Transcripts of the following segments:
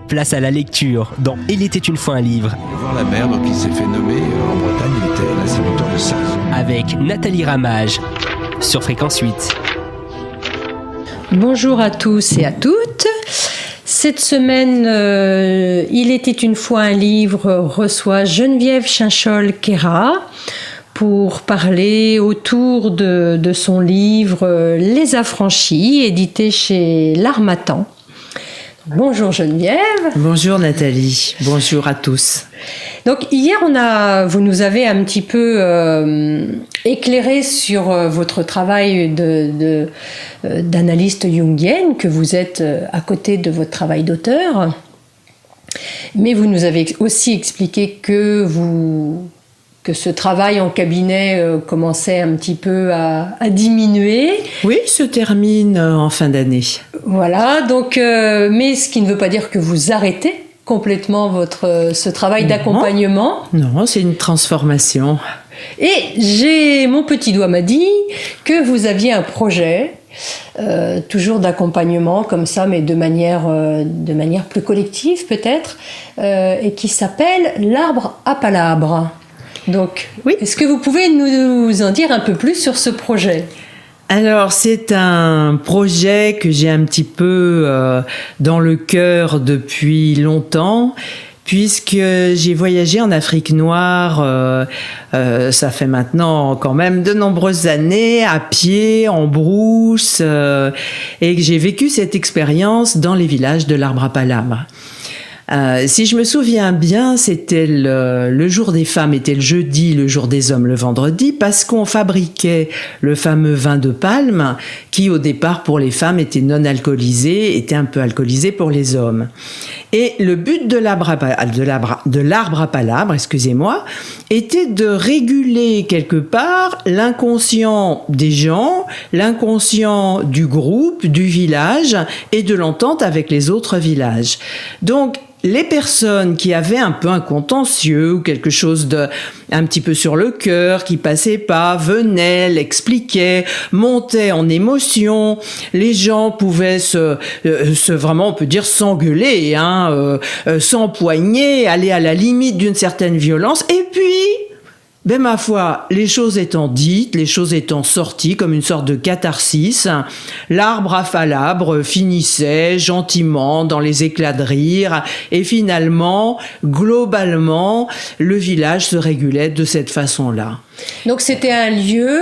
Place à la lecture dans Il était une fois un livre. Voir la mer, donc il s'est fait nommer en Bretagne, il était l'instituteur de Sarzeau. Avec Nathalie Ramage sur Fréquence 8. Bonjour à tous et à toutes. Cette semaine, Il était une fois un livre reçoit Geneviève Chinchol-Queyrat pour parler autour de son livre Les Affranchis, édité chez L'Harmattan. Bonjour Geneviève. Bonjour Nathalie, bonjour à tous. Donc hier, vous nous avez un petit peu éclairé sur votre travail d'analyste jungienne, que vous êtes à côté de votre travail d'auteur. Mais vous nous avez aussi expliqué que ce travail en cabinet commençait un petit peu à diminuer. Oui, se termine en fin d'année. Voilà, donc, mais ce qui ne veut pas dire que vous arrêtez complètement ce travail d'accompagnement. Non, c'est une transformation. Et mon petit doigt m'a dit que vous aviez un projet, toujours d'accompagnement comme ça, mais de manière plus collective peut-être, et qui s'appelle L'Arbre à Palabre. Donc, oui. Est-ce que vous pouvez nous en dire un peu plus sur ce projet ? Alors, c'est un projet que j'ai un petit peu dans le cœur depuis longtemps, puisque j'ai voyagé en Afrique noire, ça fait maintenant quand même de nombreuses années, à pied, en brousse, et que j'ai vécu cette expérience dans les villages de l'Arbre à Palabre. Si je me souviens bien, c'était le jour des femmes était le jeudi, le jour des hommes le vendredi, parce qu'on fabriquait le fameux vin de palme qui, au départ, pour les femmes, était non alcoolisé, était un peu alcoolisé pour les hommes. Et le but de l'arbre à palabre, excusez-moi, était de réguler quelque part l'inconscient des gens, l'inconscient du groupe, du village et de l'entente avec les autres villages. Donc, les personnes qui avaient un peu un contentieux ou quelque chose un petit peu sur le cœur, qui passait pas, venaient, l'expliquaient, montaient en émotion. Les gens pouvaient vraiment, on peut dire, s'engueuler, s'empoigner, aller à la limite d'une certaine violence. Et puis, ma foi, les choses étant dites, les choses étant sorties comme une sorte de catharsis, l'arbre à palabre finissait gentiment dans les éclats de rire et finalement, globalement, le village se régulait de cette façon-là. Donc c'était un lieu...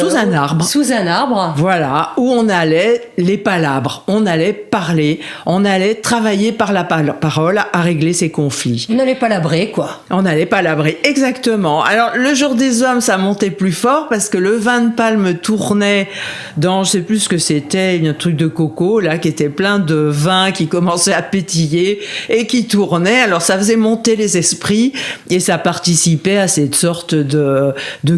sous un arbre. Sous un arbre. Voilà, où on allait les palabres, on allait parler, on allait travailler par la parole à régler ces conflits. On allait palabrer, quoi. On allait palabrer, exactement. Alors, le jour des hommes, ça montait plus fort parce que le vin de palme tournait dans, je sais plus ce que c'était, un truc de coco, là, qui était plein de vin qui commençait à pétiller et qui tournait. Alors, ça faisait monter les esprits et ça participait à cette sorte de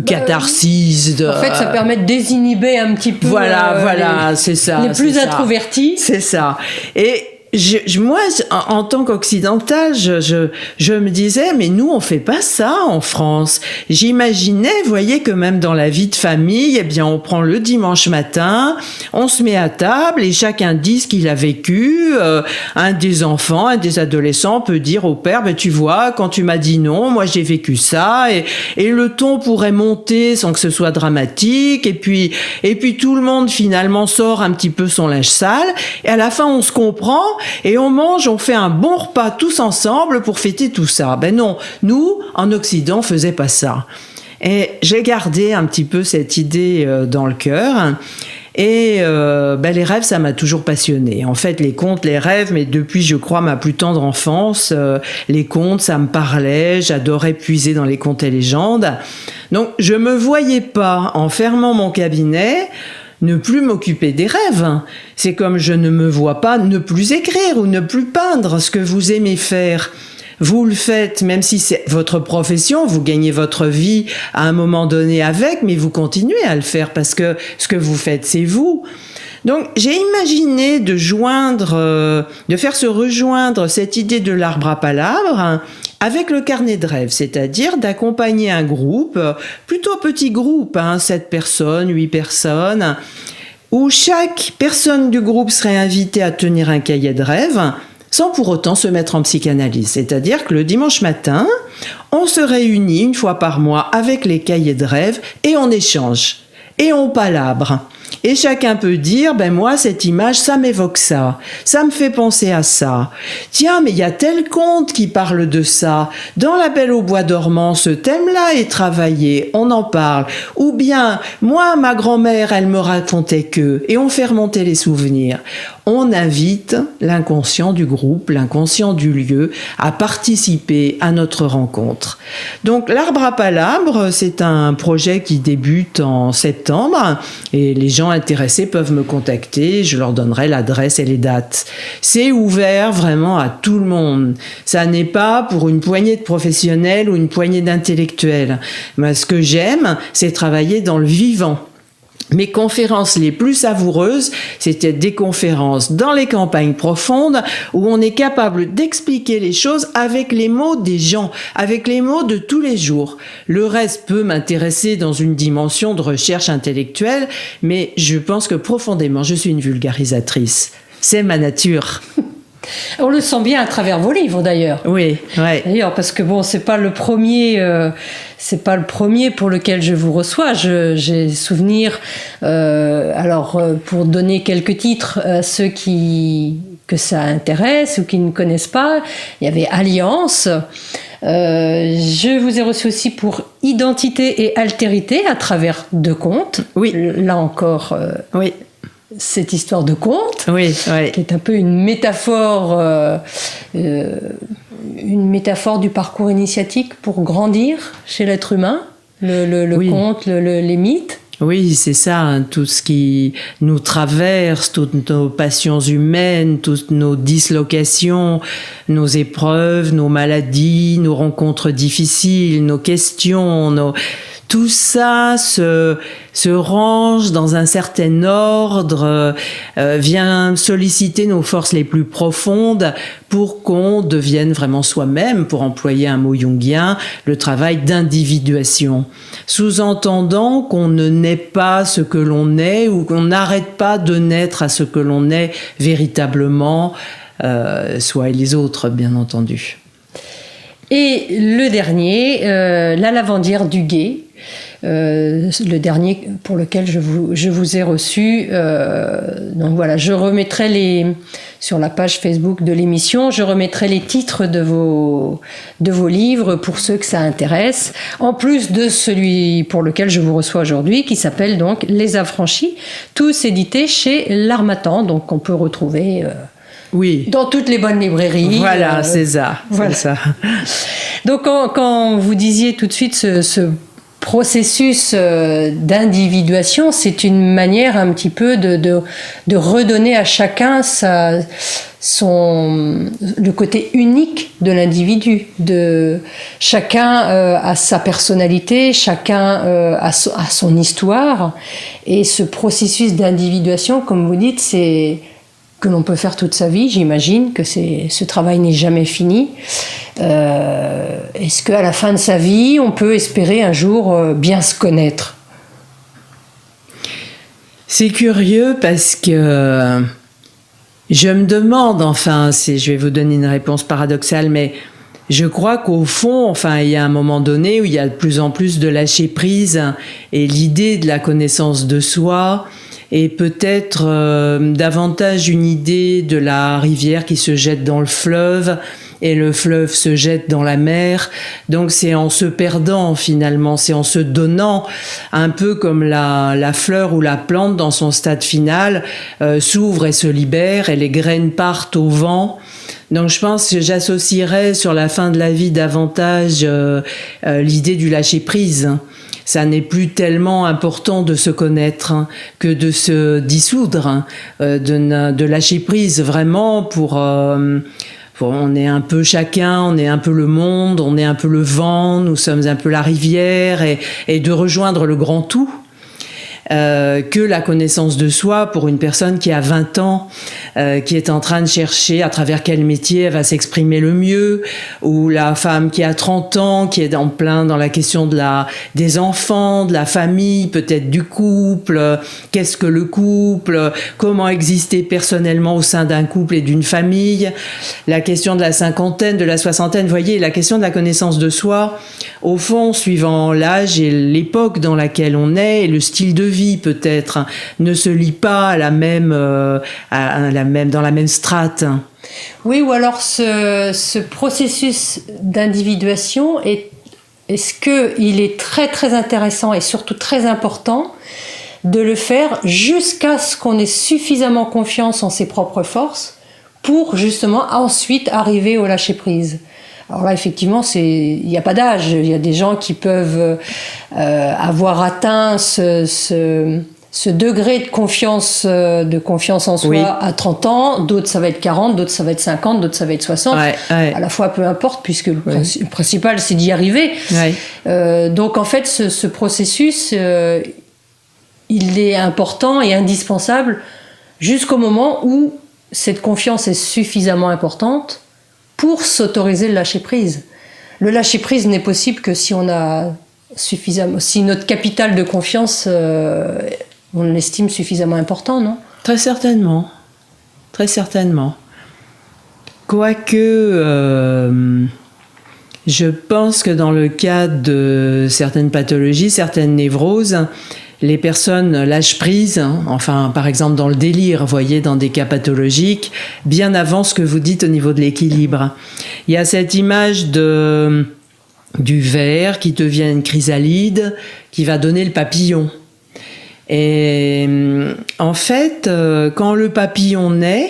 catharsis. En fait, ça permet de désinhiber un petit peu c'est ça. Les plus introvertis. C'est ça. Et moi, en tant qu'occidental, je me disais, mais nous, on fait pas ça en France. J'imaginais, vous voyez, que même dans la vie de famille, eh bien, on prend le dimanche matin, on se met à table et chacun dit ce qu'il a vécu. Un des enfants, un des adolescents peut dire au père, tu vois, quand tu m'as dit non, moi j'ai vécu ça, et le ton pourrait monter sans que ce soit dramatique, et puis tout le monde finalement sort un petit peu son linge sale, et à la fin on se comprend, et on mange, on fait un bon repas tous ensemble pour fêter tout ça. Non, nous, en Occident, on faisait pas ça. Et j'ai gardé un petit peu cette idée dans le cœur. Et les rêves, ça m'a toujours passionnée. En fait, les contes, les rêves, mais depuis, je crois, ma plus tendre enfance, les contes, ça me parlait. J'adorais puiser dans les contes et légendes. Donc, je me voyais pas, en fermant mon cabinet, ne plus m'occuper des rêves. C'est comme je ne me vois pas ne plus écrire ou ne plus peindre ce que vous aimez faire. Vous le faites, même si c'est votre profession, vous gagnez votre vie à un moment donné avec, mais vous continuez à le faire parce que ce que vous faites, c'est vous. Donc, j'ai imaginé de faire se rejoindre cette idée de l'arbre à palabre avec le carnet de rêve, c'est-à-dire d'accompagner un groupe, plutôt petit groupe, 7 personnes, 8 personnes, où chaque personne du groupe serait invitée à tenir un cahier de rêve sans pour autant se mettre en psychanalyse. C'est-à-dire que le dimanche matin, on se réunit une fois par mois avec les cahiers de rêve et on échange. Et on palabre. Et chacun peut dire, ben moi, cette image, ça m'évoque ça. Ça me fait penser à ça. Tiens, mais il y a tel conte qui parle de ça. Dans La Belle au bois dormant, ce thème-là est travaillé. On en parle. Ou bien, moi, ma grand-mère, elle me racontait que. Et on fait remonter les souvenirs. On invite l'inconscient du groupe, l'inconscient du lieu, à participer à notre rencontre. Donc, l'Arbre à Palabre, c'est un projet qui débute en septembre. Et les gens intéressés peuvent me contacter, je leur donnerai l'adresse et les dates. C'est ouvert vraiment à tout le monde. Ça n'est pas pour une poignée de professionnels ou une poignée d'intellectuels. Mais ce que j'aime, c'est travailler dans le vivant. Mes conférences les plus savoureuses, c'était des conférences dans les campagnes profondes où on est capable d'expliquer les choses avec les mots des gens, avec les mots de tous les jours. Le reste peut m'intéresser dans une dimension de recherche intellectuelle, mais je pense que profondément, je suis une vulgarisatrice. C'est ma nature. On le sent bien à travers vos livres d'ailleurs. Oui, ouais. D'ailleurs, parce que bon, c'est pas le premier pour lequel je vous reçois. J'ai souvenir. Pour donner quelques titres à ceux que ça intéresse ou qui ne connaissent pas, il y avait Alliance. Je vous ai reçu aussi pour Identité et altérité à travers 2 contes. Oui. Là encore. Oui. Cette histoire de conte, oui. Qui est un peu une métaphore du parcours initiatique pour grandir chez l'être humain, le oui. conte, les mythes. Oui, c'est ça, hein, tout ce qui nous traverse, toutes nos passions humaines, toutes nos dislocations, nos épreuves, nos maladies, nos rencontres difficiles, nos questions, tout ça se range dans un certain ordre, vient solliciter nos forces les plus profondes pour qu'on devienne vraiment soi-même, pour employer un mot jungien, le travail d'individuation. Sous-entendant qu'on ne naît pas ce que l'on est ou qu'on n'arrête pas de naître à ce que l'on est véritablement, soi et les autres, bien entendu. Et le dernier, La lavandière du gué. Le dernier pour lequel je vous ai reçu. Donc voilà, je remettrai sur la page Facebook de l'émission, je remettrai les titres de vos livres pour ceux que ça intéresse, en plus de celui pour lequel je vous reçois aujourd'hui, qui s'appelle donc Les Affranchis, tous édités chez L'Harmattan, donc on peut retrouver oui. dans toutes les bonnes librairies. Voilà, c'est ça. Voilà. C'est ça. Donc quand vous disiez tout de suite ce processus d'individuation, c'est une manière un petit peu de redonner à chacun le côté unique de l'individu. Chacun a sa personnalité, chacun a son histoire. Et ce processus d'individuation, comme vous dites, c'est que l'on peut faire toute sa vie. J'imagine que ce travail n'est jamais fini. Est-ce qu'à la fin de sa vie, on peut espérer un jour bien se connaître ? C'est curieux parce que je me demande, je vais vous donner une réponse paradoxale, mais je crois qu'au fond, il y a un moment donné où il y a de plus en plus de lâcher prise et l'idée de la connaissance de soi et peut-être davantage une idée de la rivière qui se jette dans le fleuve et le fleuve se jette dans la mer. Donc c'est en se perdant finalement, c'est en se donnant, un peu comme la fleur ou la plante dans son stade final s'ouvre et se libère et les graines partent au vent. Donc je pense que j'associerais sur la fin de la vie davantage l'idée du lâcher-prise. Ça n'est plus tellement important de se connaître que de se dissoudre, de lâcher prise vraiment pour on est un peu chacun, on est un peu le monde, on est un peu le vent, nous sommes un peu la rivière et de rejoindre le grand tout. que la connaissance de soi pour une personne qui a 20 ans, qui est en train de chercher à travers quel métier elle va s'exprimer le mieux, ou la femme qui a 30 ans, qui est en plein dans la question des enfants, de la famille, peut-être du couple, qu'est-ce que le couple, comment exister personnellement au sein d'un couple et d'une famille, la question de la cinquantaine, de la soixantaine, vous voyez, la question de la connaissance de soi, au fond, suivant l'âge et l'époque dans laquelle on est, et le style de vie peut-être, ne se lie pas à la même, dans la même strate. Oui, ou alors ce processus d'individuation est-ce qu'il est très très intéressant et surtout très important de le faire jusqu'à ce qu'on ait suffisamment confiance en ses propres forces pour justement ensuite arriver au lâcher-prise. Alors là, effectivement, il n'y a pas d'âge. Il y a des gens qui peuvent avoir atteint ce degré de confiance en soi, oui, à 30 ans. D'autres, ça va être 40, d'autres, ça va être 50, d'autres, ça va être 60. Ouais. À la fois, peu importe, puisque le principal, c'est d'y arriver. Ouais. Donc, en fait, ce processus, il est important et indispensable jusqu'au moment où cette confiance est suffisamment importante pour s'autoriser le lâcher-prise. Le lâcher-prise n'est possible que si on a suffisamment, si notre capital de confiance, on l'estime suffisamment important, non ? Très certainement. Très certainement. Quoique, je pense que dans le cas de certaines pathologies, certaines névroses, les personnes lâchent prise, enfin, par exemple dans le délire, vous voyez, dans des cas pathologiques, bien avant ce que vous dites au niveau de l'équilibre. Il y a cette image du ver qui devient une chrysalide, qui va donner le papillon. Et en fait, quand le papillon naît,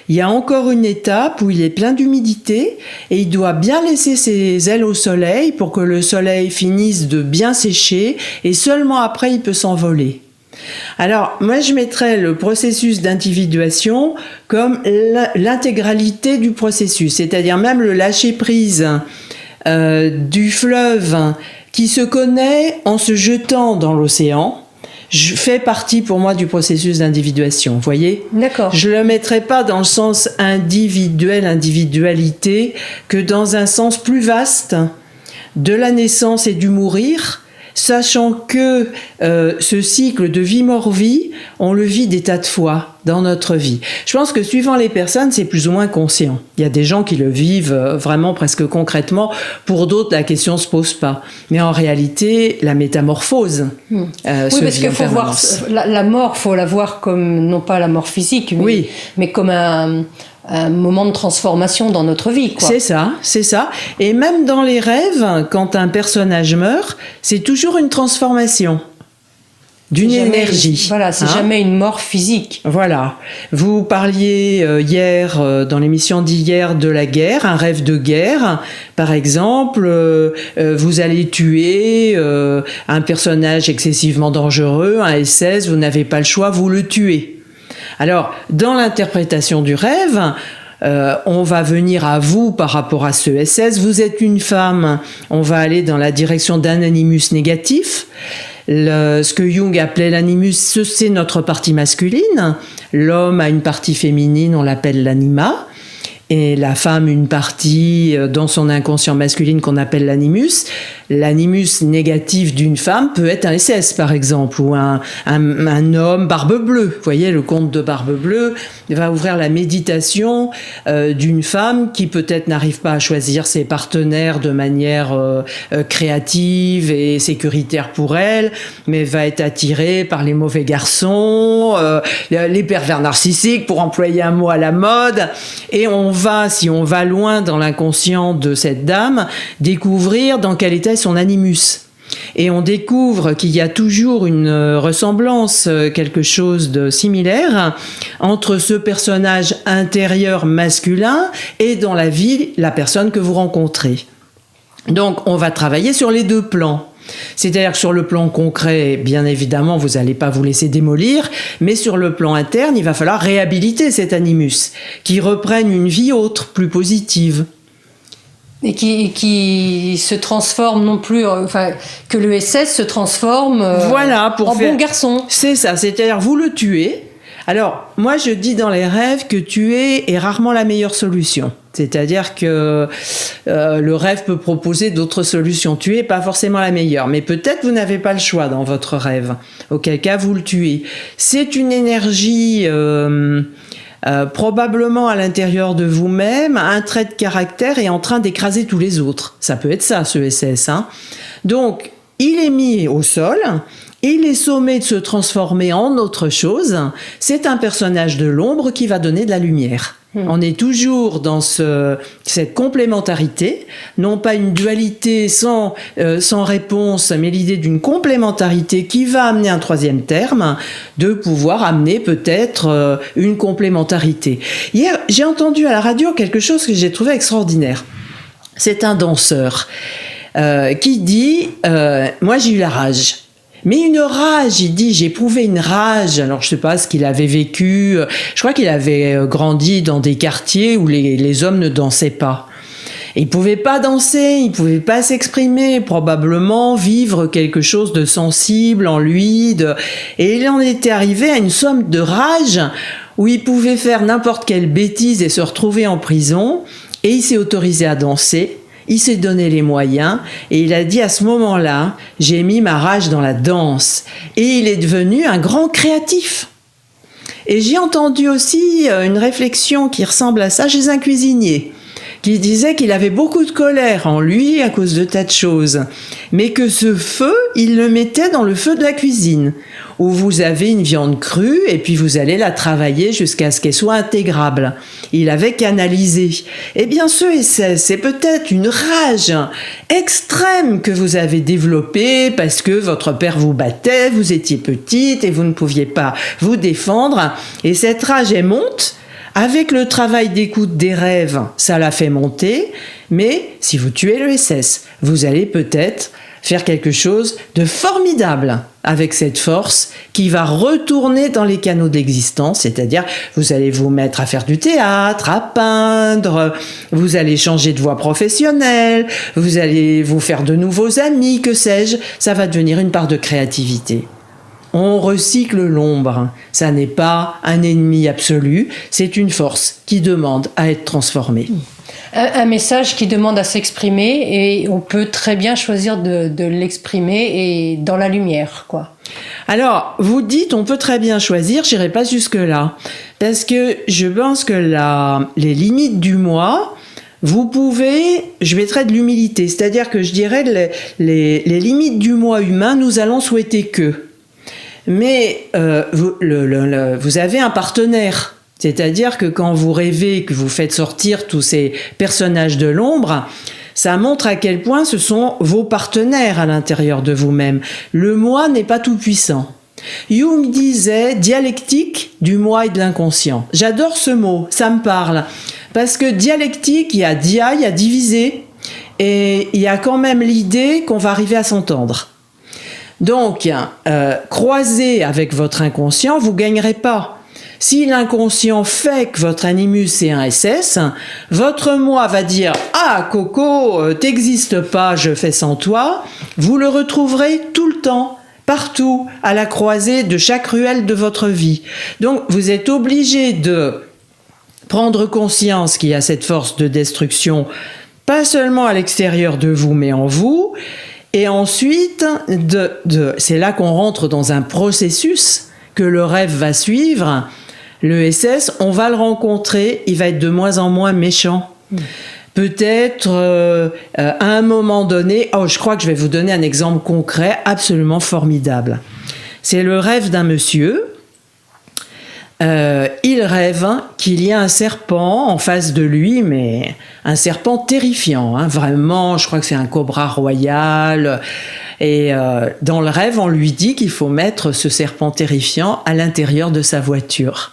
il y a encore une étape où il est plein d'humidité et il doit bien laisser ses ailes au soleil pour que le soleil finisse de bien sécher et seulement après il peut s'envoler. Alors, moi je mettrais le processus d'individuation comme l'intégralité du processus, c'est-à-dire même le lâcher-prise du fleuve qui se connaît en se jetant dans l'océan. Je fais partie pour moi du processus d'individuation, vous voyez ? D'accord. Je le mettrai pas dans le sens individuel, individualité, que dans un sens plus vaste de la naissance et du mourir, sachant que ce cycle de vie-mort-vie, on le vit des tas de fois dans notre vie. Je pense que suivant les personnes, c'est plus ou moins conscient. Il y a des gens qui le vivent vraiment presque concrètement. Pour d'autres, la question ne se pose pas. Mais en réalité, la métamorphose oui, parce qu'il faut voir la mort, il faut la voir comme, non pas la mort physique, mais comme un moment de transformation dans notre vie, quoi. C'est ça. Et même dans les rêves, quand un personnage meurt, c'est toujours une transformation d'une énergie. Voilà, c'est jamais une mort physique. Voilà. Vous parliez hier, dans l'émission d'hier, de la guerre, un rêve de guerre. Par exemple, vous allez tuer un personnage excessivement dangereux, un SS, vous n'avez pas le choix, vous le tuez. Alors, dans l'interprétation du rêve, on va venir à vous par rapport à ce SS. Vous êtes une femme, on va aller dans la direction d'un animus négatif. Ce que Jung appelait l'animus, c'est notre partie masculine. L'homme a une partie féminine, on l'appelle l'anima. Et la femme, une partie dans son inconscient masculine qu'on appelle l'animus. L'animus négatif d'une femme peut être un SS, par exemple, ou un homme barbe bleue. Vous voyez, le conte de Barbe Bleue va ouvrir la méditation d'une femme qui peut-être n'arrive pas à choisir ses partenaires de manière créative et sécuritaire pour elle, mais va être attirée par les mauvais garçons, les pervers narcissiques, pour employer un mot à la mode. Et si on va loin dans l'inconscient de cette dame, découvrir dans quel état est son animus. Et on découvre qu'il y a toujours une ressemblance, quelque chose de similaire entre ce personnage intérieur masculin et dans la vie, la personne que vous rencontrez. Donc on va travailler sur les deux plans. C'est-à-dire que sur le plan concret, bien évidemment, vous n'allez pas vous laisser démolir, mais sur le plan interne, il va falloir réhabiliter cet animus, qui reprenne une vie autre, plus positive. Et qui se transforme non plus, enfin, que le SS se transforme voilà, pour en faire... bon garçon. C'est ça, c'est-à-dire vous le tuez. Alors, moi je dis dans les rêves que tuer est rarement la meilleure solution. C'est-à-dire que le rêve peut proposer d'autres solutions. Tuer n'est pas forcément la meilleure, mais peut-être vous n'avez pas le choix dans votre rêve. Auquel cas, vous le tuez. C'est une énergie... probablement à l'intérieur de vous-même, un trait de caractère est en train d'écraser tous les autres. Ça peut être ça, ce SS. Hein. Donc, il est mis au sol, il est sommé de se transformer en autre chose. C'est un personnage de l'ombre qui va donner de la lumière. On est toujours dans cette complémentarité, non pas une dualité sans réponse, mais l'idée d'une complémentarité qui va amener un troisième terme, de pouvoir amener peut-être une complémentarité. Hier, j'ai entendu à la radio quelque chose que j'ai trouvé extraordinaire. C'est un danseur qui dit « Moi, j'ai eu la rage ». Mais une rage, il dit, j'ai éprouvé une rage. Alors, je sais pas ce qu'il avait vécu. Je crois qu'il avait grandi dans des quartiers où les hommes ne dansaient pas. Et il pouvait pas danser, il pouvait pas s'exprimer, probablement vivre quelque chose de sensible en lui. Et il en était arrivé à une somme de rage où il pouvait faire n'importe quelle bêtise et se retrouver en prison. Et il s'est autorisé à danser. Il s'est donné les moyens et il a dit à ce moment-là, j'ai mis ma rage dans la danse. Et il est devenu un grand créatif. Et j'ai entendu aussi une réflexion qui ressemble à ça chez un cuisinier, qui disait qu'il avait beaucoup de colère en lui à cause de tas de choses, mais que ce feu, il le mettait dans le feu de la cuisine, où vous avez une viande crue et puis vous allez la travailler jusqu'à ce qu'elle soit intégrable. Il avait canalisé. Eh bien, c'est peut-être une rage extrême que vous avez développée parce que votre père vous battait, vous étiez petite et vous ne pouviez pas vous défendre. Et cette rage, elle monte. Avec le travail d'écoute des rêves, ça la fait monter. Mais si vous tuez le SS, vous allez peut-être faire quelque chose de formidable avec cette force qui va retourner dans les canaux d'existence, c'est-à-dire vous allez vous mettre à faire du théâtre, à peindre, vous allez changer de voie professionnelle, vous allez vous faire de nouveaux amis, que sais-je, ça va devenir une part de créativité. On recycle l'ombre, ça n'est pas un ennemi absolu, c'est une force qui demande à être transformée. Un message qui demande à s'exprimer et on peut très bien choisir de l'exprimer et dans la lumière, quoi. Alors, vous dites, on peut très bien choisir, j'irai pas jusque-là, parce que je pense que les limites du moi, vous pouvez, je mettrai de l'humilité, c'est-à-dire que je dirais les limites du moi humain, nous allons souhaiter que. Mais vous avez un partenaire. C'est-à-dire que quand vous rêvez, que vous faites sortir tous ces personnages de l'ombre, ça montre à quel point ce sont vos partenaires à l'intérieur de vous-même. Le moi n'est pas tout puissant. Jung disait dialectique du moi et de l'inconscient. J'adore ce mot, ça me parle. Parce que dialectique, il y a dia, il y a divisé, et il y a quand même l'idée qu'on va arriver à s'entendre. Donc, croiser avec votre inconscient, vous ne gagnerez pas. Si l'inconscient fait que votre animus est un SS, votre moi va dire « Ah, Coco, t'existes pas, je fais sans toi », vous le retrouverez tout le temps, partout, à la croisée de chaque ruelle de votre vie. Donc, vous êtes obligé de prendre conscience qu'il y a cette force de destruction, pas seulement à l'extérieur de vous, mais en vous. Et ensuite, c'est là qu'on rentre dans un processus que le rêve va suivre. Le SS, on va le rencontrer, il va être de moins en moins méchant. Peut-être à un moment donné, je crois que je vais vous donner un exemple concret absolument formidable. C'est le rêve d'un monsieur. Il rêve qu'il y a un serpent en face de lui, mais un serpent terrifiant, hein, vraiment, je crois que c'est un cobra royal. Et dans le rêve, on lui dit qu'il faut mettre ce serpent terrifiant à l'intérieur de sa voiture.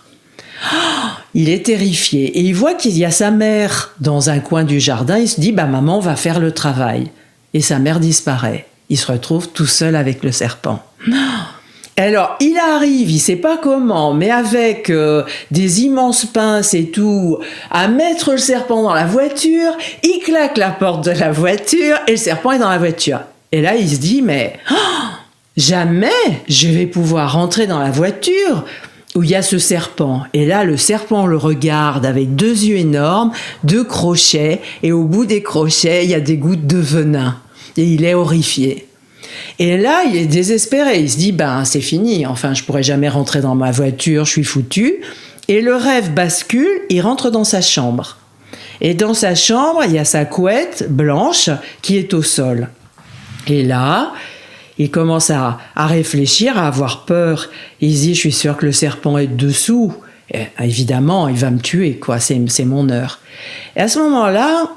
Il est terrifié et il voit qu'il y a sa mère dans un coin du jardin. Il se dit, maman va faire le travail. Et sa mère disparaît. Il se retrouve tout seul avec le serpent. Alors, il arrive, il sait pas comment, mais avec des immenses pinces et tout, à mettre le serpent dans la voiture. Il claque la porte de la voiture et le serpent est dans la voiture. Et là, il se dit, mais jamais je vais pouvoir rentrer dans la voiture où il y a ce serpent. Et là, le serpent le regarde avec 2 yeux énormes, 2 crochets, et au bout des crochets, il y a des gouttes de venin. Et il est horrifié. Et là, il est désespéré. Il se dit, c'est fini. Enfin, je pourrai jamais rentrer dans ma voiture, je suis foutu. Et le rêve bascule, il rentre dans sa chambre. Et dans sa chambre, il y a sa couette blanche qui est au sol. Et là, il commence à réfléchir, à avoir peur. Il se dit, je suis sûr que le serpent est dessous. Et, évidemment, il va me tuer, quoi. C'est mon heure. Et à ce moment-là,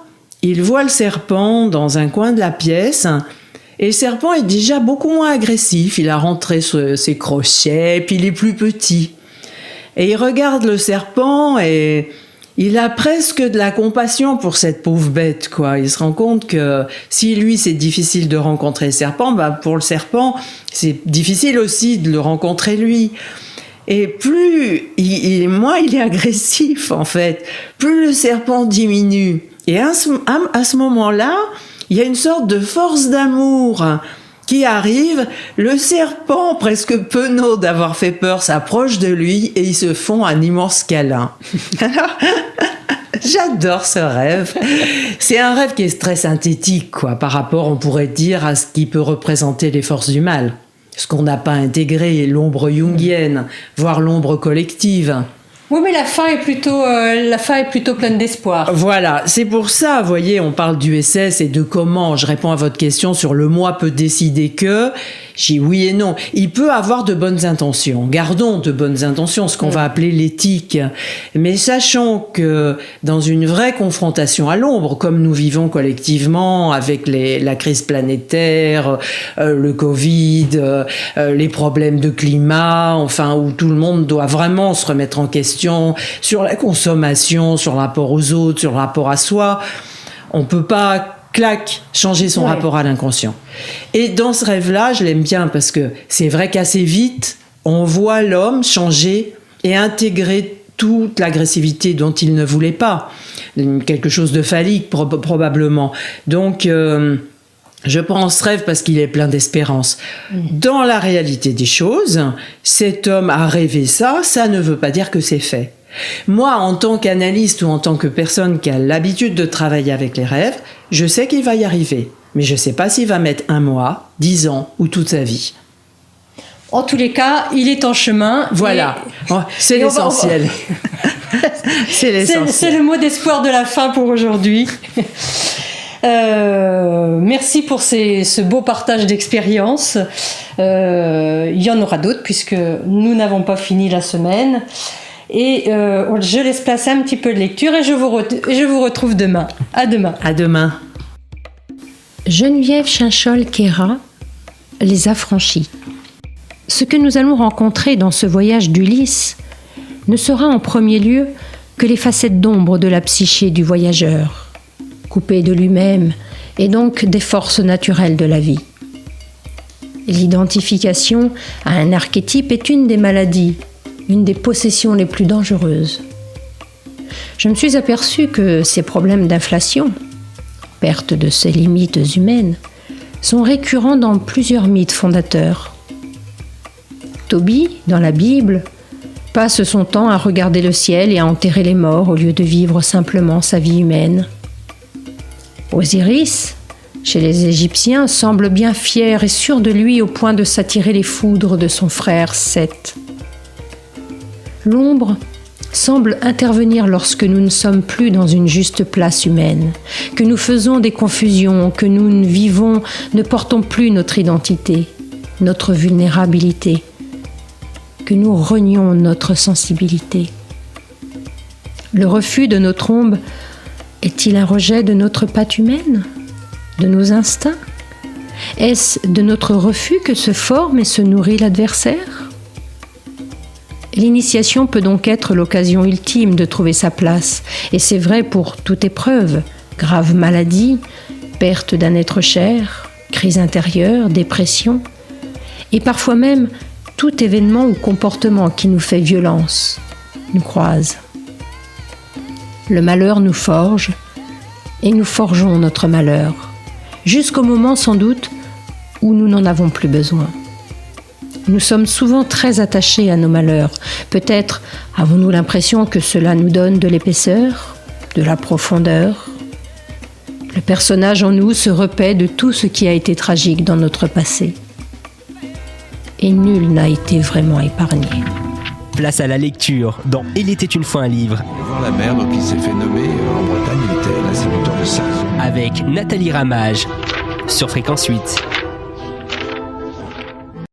il voit le serpent dans un coin de la pièce. Et le serpent est déjà beaucoup moins agressif. Il a rentré ses crochets, puis il est plus petit. Et il regarde le serpent et il a presque de la compassion pour cette pauvre bête, quoi. Il se rend compte que si lui, c'est difficile de rencontrer le serpent, pour le serpent, c'est difficile aussi de le rencontrer lui. Et plus moins il est agressif, en fait, plus le serpent diminue. Et à ce moment-là, il y a une sorte de force d'amour qui arrive. Le serpent, presque penaud d'avoir fait peur, s'approche de lui et ils se font un immense câlin. Alors, j'adore ce rêve. C'est un rêve qui est très synthétique, quoi, par rapport, on pourrait dire, à ce qui peut représenter les forces du mal. Ce qu'on n'a pas intégré, l'ombre jungienne, voire l'ombre collective. Oui, mais la fin est plutôt pleine d'espoir. Voilà, c'est pour ça, vous voyez, on parle du SS et de comment, je réponds à votre question sur le moi peut décider que, j'ai dis oui et non. Il peut avoir de bonnes intentions, gardons de bonnes intentions, ce qu'on va appeler l'éthique. Mais sachons que dans une vraie confrontation à l'ombre, comme nous vivons collectivement avec la crise planétaire, le Covid, les problèmes de climat, enfin, où tout le monde doit vraiment se remettre en question sur la consommation, sur le rapport aux autres, sur le rapport à soi. On peut pas, changer son rapport à l'inconscient. Et dans ce rêve-là, je l'aime bien parce que c'est vrai qu'assez vite, on voit l'homme changer et intégrer toute l'agressivité dont il ne voulait pas. Quelque chose de phallique, probablement. Donc, je prends ce rêve parce qu'il est plein d'espérance. Dans la réalité des choses, cet homme a rêvé ça ne veut pas dire que c'est fait. Moi, en tant qu'analyste ou en tant que personne qui a l'habitude de travailler avec les rêves, je sais qu'il va y arriver. Mais je ne sais pas s'il va mettre 1 mois, 10 ans ou toute sa vie. En tous les cas, il est en chemin. Voilà, c'est l'essentiel. C'est l'essentiel. C'est le mot d'espoir de la fin pour aujourd'hui. Merci pour ce beau partage d'expérience. Il y en aura d'autres puisque nous n'avons pas fini la semaine. Et je laisse placer un petit peu de lecture et je vous retrouve demain. À demain. À demain. Geneviève Chinchol-Queyrat, Les Affranchis. Ce que nous allons rencontrer dans ce voyage d'Ulysse ne sera en premier lieu que les facettes d'ombre de la psyché du voyageur, coupé de lui-même et donc des forces naturelles de la vie. L'identification à un archétype est une des maladies, une des possessions les plus dangereuses. Je me suis aperçue que ces problèmes d'inflation, perte de ses limites humaines, sont récurrents dans plusieurs mythes fondateurs. Tobie, dans la Bible, passe son temps à regarder le ciel et à enterrer les morts au lieu de vivre simplement sa vie humaine. Osiris, chez les Égyptiens, semble bien fier et sûr de lui au point de s'attirer les foudres de son frère Seth. L'ombre semble intervenir lorsque nous ne sommes plus dans une juste place humaine, que nous faisons des confusions, que nous ne portons plus notre identité, notre vulnérabilité, que nous renions notre sensibilité. Le refus de notre ombre est-il un rejet de notre patte humaine, de nos instincts? Est-ce de notre refus que se forme et se nourrit l'adversaire? L'initiation peut donc être l'occasion ultime de trouver sa place, et c'est vrai pour toute épreuve, grave maladie, perte d'un être cher, crise intérieure, dépression, et parfois même tout événement ou comportement qui nous fait violence nous croise. Le malheur nous forge et nous forgeons notre malheur, jusqu'au moment sans doute où nous n'en avons plus besoin. Nous sommes souvent très attachés à nos malheurs. Peut-être avons-nous l'impression que cela nous donne de l'épaisseur, de la profondeur. Le personnage en nous se repaît de tout ce qui a été tragique dans notre passé. Et nul n'a été vraiment épargné. Place à la lecture dans Il était une fois un livre. Voir la mer, donc il s'est fait nommer en Bretagne, il était l'instituteur de Sarzeau. Avec Nathalie Ramage sur Fréquence 8.